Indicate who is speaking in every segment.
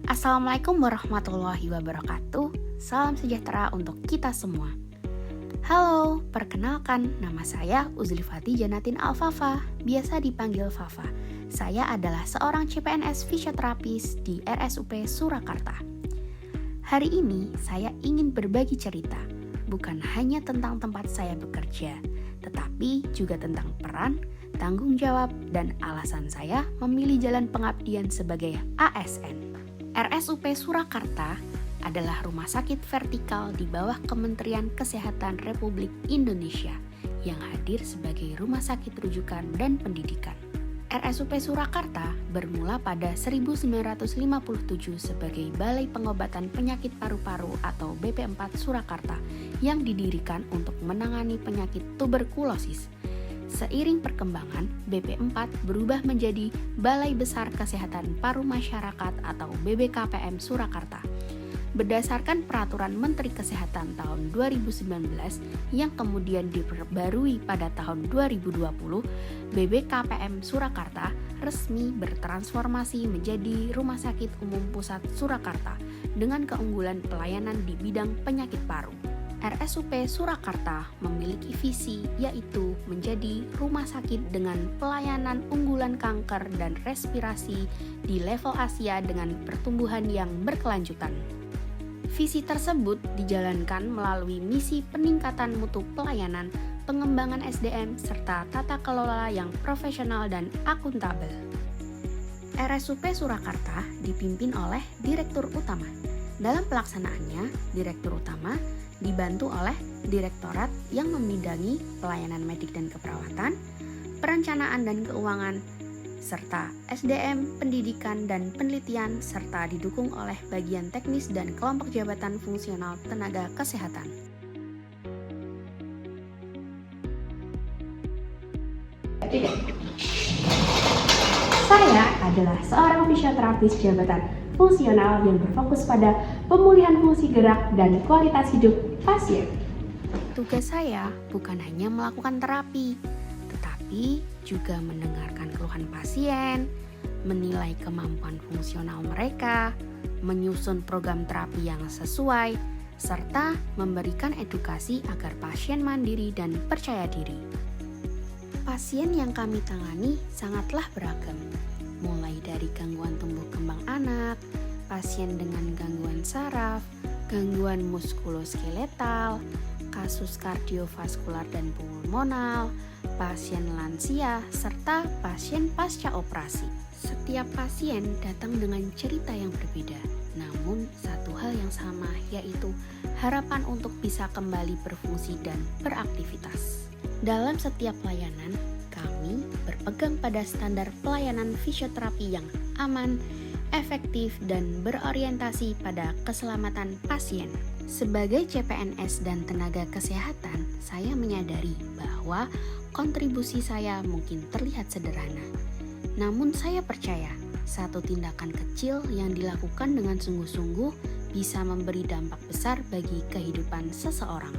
Speaker 1: Assalamualaikum warahmatullahi wabarakatuh. Salam sejahtera untuk kita semua. Halo, perkenalkan nama saya Uzlifati Janatin Alfafa, biasa dipanggil Fafa. Saya adalah seorang CPNS fisioterapis di RSUP Surakarta. Hari ini saya ingin berbagi cerita, bukan hanya tentang tempat saya bekerja, tetapi juga tentang peran, tanggung jawab, dan alasan saya memilih jalan pengabdian sebagai ASN. RSUP Surakarta adalah rumah sakit vertikal di bawah Kementerian Kesehatan Republik Indonesia yang hadir sebagai rumah sakit rujukan dan pendidikan. RSUP Surakarta bermula pada 1957 sebagai Balai Pengobatan Penyakit Paru-Paru atau BP4 Surakarta yang didirikan untuk menangani penyakit tuberkulosis. Seiring perkembangan, BP4 berubah menjadi Balai Besar Kesehatan Paru Masyarakat atau BBKPM Surakarta. Berdasarkan Peraturan Menteri Kesehatan tahun 2019 yang kemudian diperbarui pada tahun 2020, BBKPM Surakarta resmi bertransformasi menjadi Rumah Sakit Umum Pusat Surakarta dengan keunggulan pelayanan di bidang penyakit paru. RSUP Surakarta memiliki visi yaitu menjadi rumah sakit dengan pelayanan unggulan kanker dan respirasi di level Asia dengan pertumbuhan yang berkelanjutan. Visi tersebut dijalankan melalui misi peningkatan mutu pelayanan, pengembangan SDM, serta tata kelola yang profesional dan akuntabel. RSUP Surakarta dipimpin oleh Direktur Utama. Dalam pelaksanaannya, Direktur Utama dibantu oleh Direktorat yang membidangi pelayanan medik dan keperawatan, perencanaan dan keuangan, serta SDM, pendidikan dan penelitian, serta didukung oleh bagian teknis dan kelompok jabatan fungsional tenaga kesehatan. Saya adalah seorang fisioterapis jabatan fungsional yang berfokus pada pemulihan fungsi gerak dan kualitas hidup pasien. Tugas saya bukan hanya melakukan terapi, tetapi juga mendengarkan keluhan pasien, menilai kemampuan fungsional mereka, menyusun program terapi yang sesuai, serta memberikan edukasi agar pasien mandiri dan percaya diri. Pasien yang kami tangani sangatlah beragam, mulai dari gangguan tumbuh kembang anak, pasien dengan gangguan saraf, gangguan muskuloskeletal, kasus kardiovaskular dan pulmonal, pasien lansia, serta pasien pasca operasi. Setiap pasien datang dengan cerita yang berbeda, namun satu hal yang sama yaitu harapan untuk bisa kembali berfungsi dan beraktivitas. Dalam setiap layanan, kami berpegang pada standar pelayanan fisioterapi yang aman, efektif, dan berorientasi pada keselamatan pasien. Sebagai CPNS dan tenaga kesehatan, saya menyadari bahwa kontribusi saya mungkin terlihat sederhana. Namun saya percaya, satu tindakan kecil yang dilakukan dengan sungguh-sungguh bisa memberi dampak besar bagi kehidupan seseorang.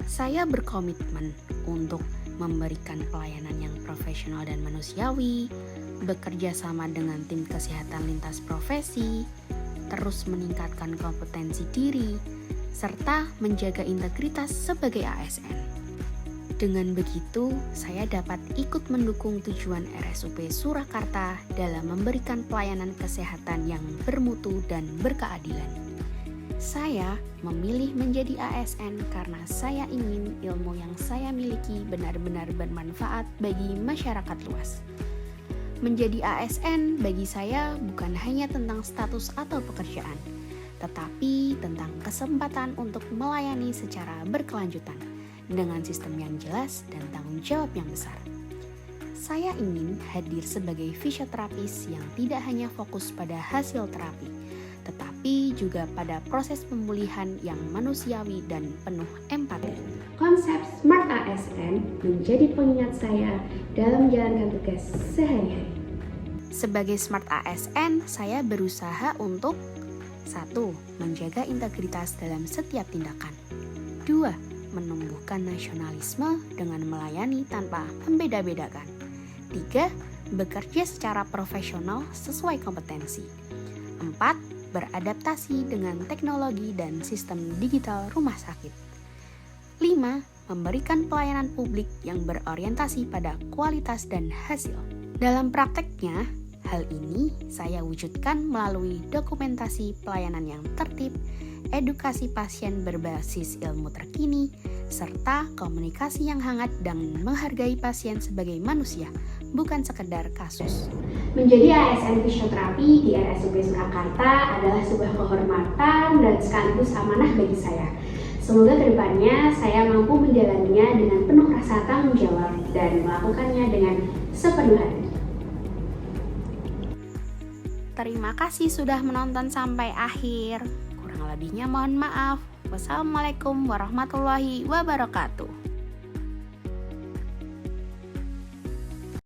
Speaker 1: Saya berkomitmen untuk memberikan pelayanan yang profesional dan manusiawi, bekerja sama dengan tim kesehatan lintas profesi, terus meningkatkan kompetensi diri, serta menjaga integritas sebagai ASN. Dengan begitu, saya dapat ikut mendukung tujuan RSUP Surakarta dalam memberikan pelayanan kesehatan yang bermutu dan berkeadilan. Saya memilih menjadi ASN karena saya ingin ilmu yang saya miliki benar-benar bermanfaat bagi masyarakat luas. Menjadi ASN bagi saya bukan hanya tentang status atau pekerjaan, tetapi tentang kesempatan untuk melayani secara berkelanjutan dengan sistem yang jelas dan tanggung jawab yang besar. Saya ingin hadir sebagai fisioterapis yang tidak hanya fokus pada hasil terapi, tetapi juga pada proses pemulihan yang manusiawi dan penuh empati. Konsep Smart ASN menjadi pengingat saya dalam menjalankan tugas sehari-hari. Sebagai Smart ASN, saya berusaha untuk 1. Menjaga integritas dalam setiap tindakan. 2. Menumbuhkan nasionalisme dengan melayani tanpa membeda-bedakan. 3. Bekerja secara profesional sesuai kompetensi. 4. Beradaptasi dengan teknologi dan sistem digital rumah sakit. 5. Memberikan pelayanan publik yang berorientasi pada kualitas dan hasil. Dalam prakteknya, hal ini saya wujudkan melalui dokumentasi pelayanan yang tertib, edukasi pasien berbasis ilmu terkini, serta komunikasi yang hangat dan menghargai pasien sebagai manusia, bukan sekedar kasus. Menjadi ASN fisioterapi di RSUP Surakarta adalah sebuah kehormatan dan sekaligus amanah bagi saya. Semoga kedepannya saya mampu menjalaninya dengan penuh rasa tanggung jawab dan melakukannya dengan sepenuh hati. Terima kasih sudah menonton sampai akhir. Kurang lebihnya mohon maaf. Wassalamualaikum warahmatullahi wabarakatuh.